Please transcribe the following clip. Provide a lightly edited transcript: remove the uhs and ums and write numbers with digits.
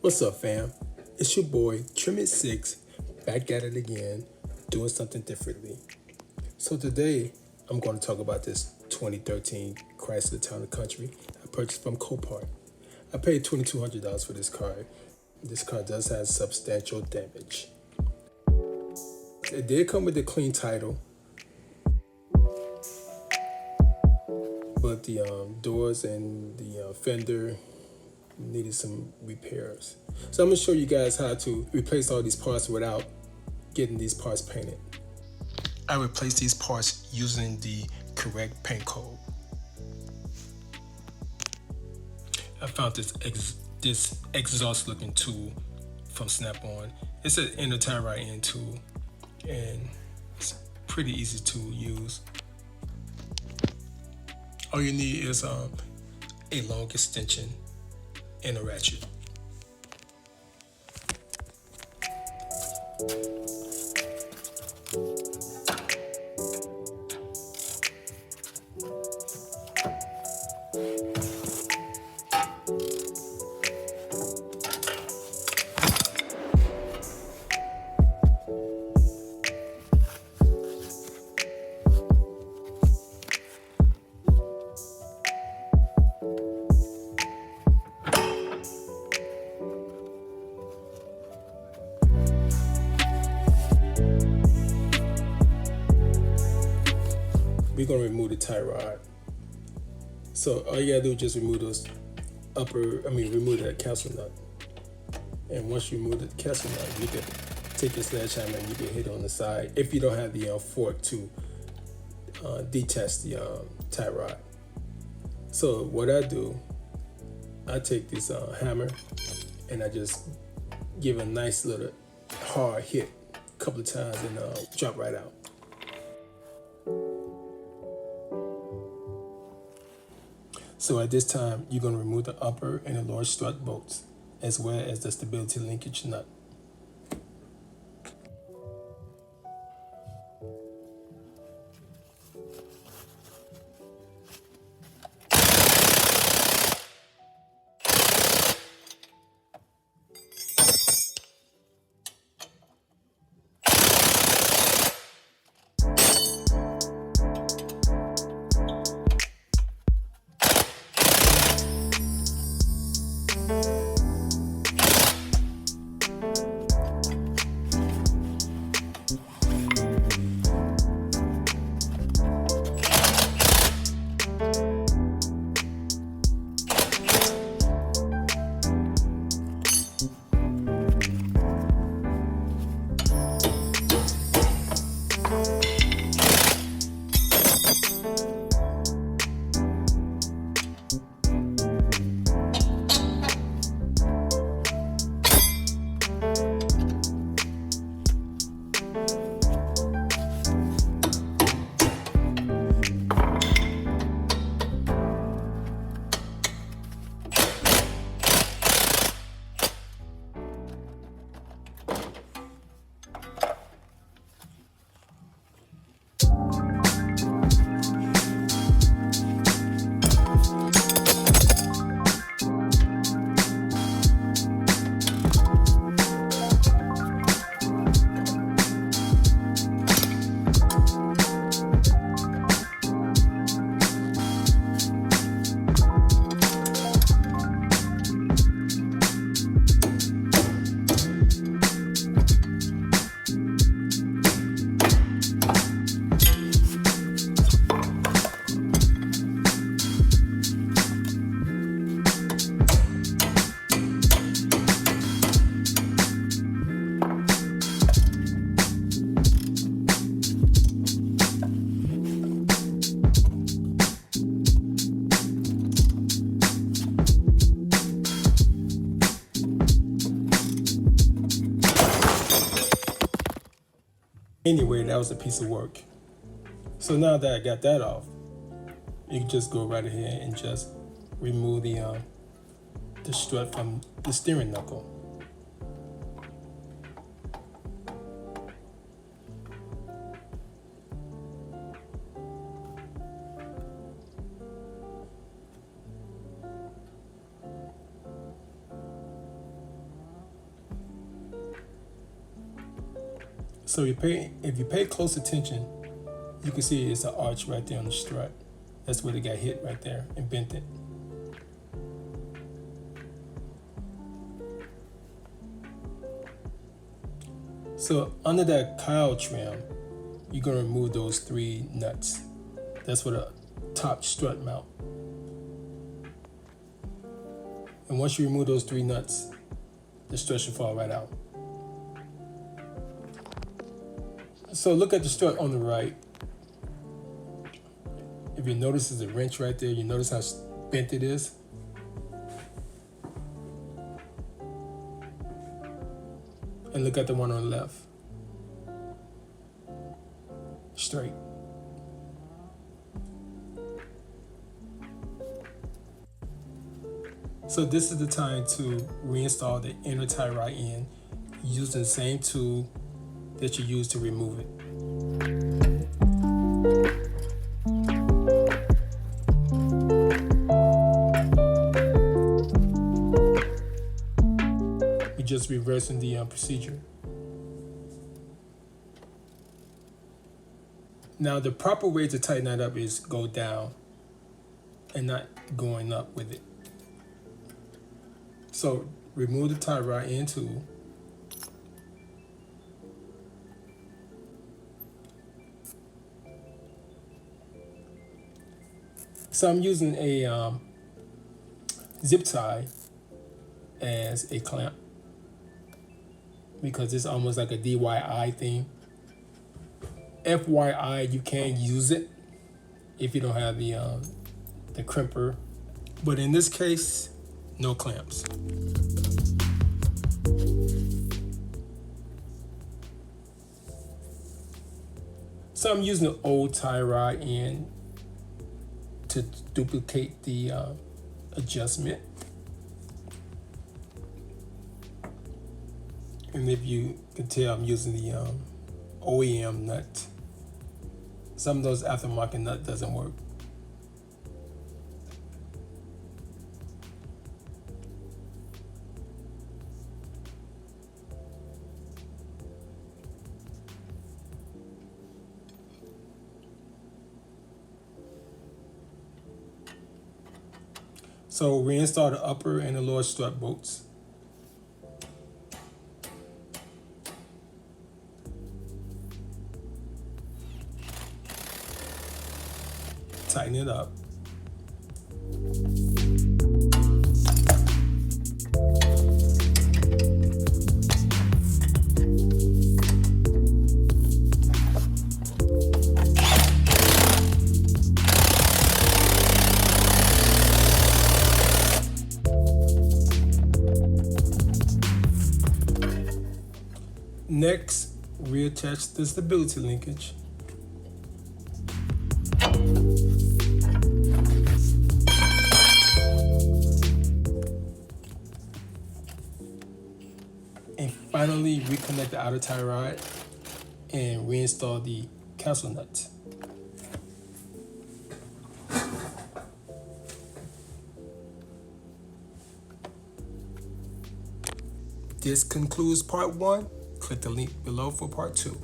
What's up, fam? It's your boy, Trim6, back at it again, doing something differently. So today, I'm going to talk about this 2013 Chrysler Town & Country I purchased from Copart. I paid $2,200 for this car. This car does have substantial damage. It did come with a clean title, but the doors and the fender needed some repairs. So I'm going to show you guys how to replace all these parts without getting these parts painted. I replaced these parts using the correct paint code. I found this exhaust looking tool from Snap-on. It's an inner tie rod end tool and it's pretty easy to use. All you need is a long extension and a ratchet. We're gonna remove the tie rod. So all you gotta do is just remove those remove that castle nut. And once you remove the castle nut, you can take your sledgehammer and you can hit it on the side if you don't have the fork to detach the tie rod. So what I do, I take this hammer and I just give a nice little hard hit a couple of times and drop right out. So at this time, you're going to remove the upper and the lower strut bolts, as well as the stability linkage nut. Anyway, that was a piece of work. So now that I got that off, you can just go right ahead and just remove the strut from the steering knuckle. So if you pay close attention, you can see it's an arch right there on the strut. That's where it got hit right there and bent it. So under that cowl trim, you're gonna remove those 3 nuts. That's for the top strut mount. And once you remove those 3 nuts, the strut should fall right out. So look at the strut on the right. If you notice there's a wrench right there, you notice how bent it is. And look at the one on the left. Straight. So this is the time to reinstall the inner tie rod end using the same tool that you used to remove it. We're just reversing the procedure. Now the proper way to tighten that up is go down and not going up with it. So remove the tie rod end tool. So I'm using a zip tie as a clamp because it's almost like a DYI thing. FYI, you can use it if you don't have the crimper, but in this case, no clamps. So I'm using an old tie rod end to duplicate the adjustment. And if you can tell, I'm using the OEM nut. Some of those aftermarket nut doesn't work. So reinstall the upper and the lower strut bolts. Tighten it up. Next, reattach the stability linkage. And finally, reconnect the outer tie rod and reinstall the castle nut. This concludes part 1. Click the link below for part 2.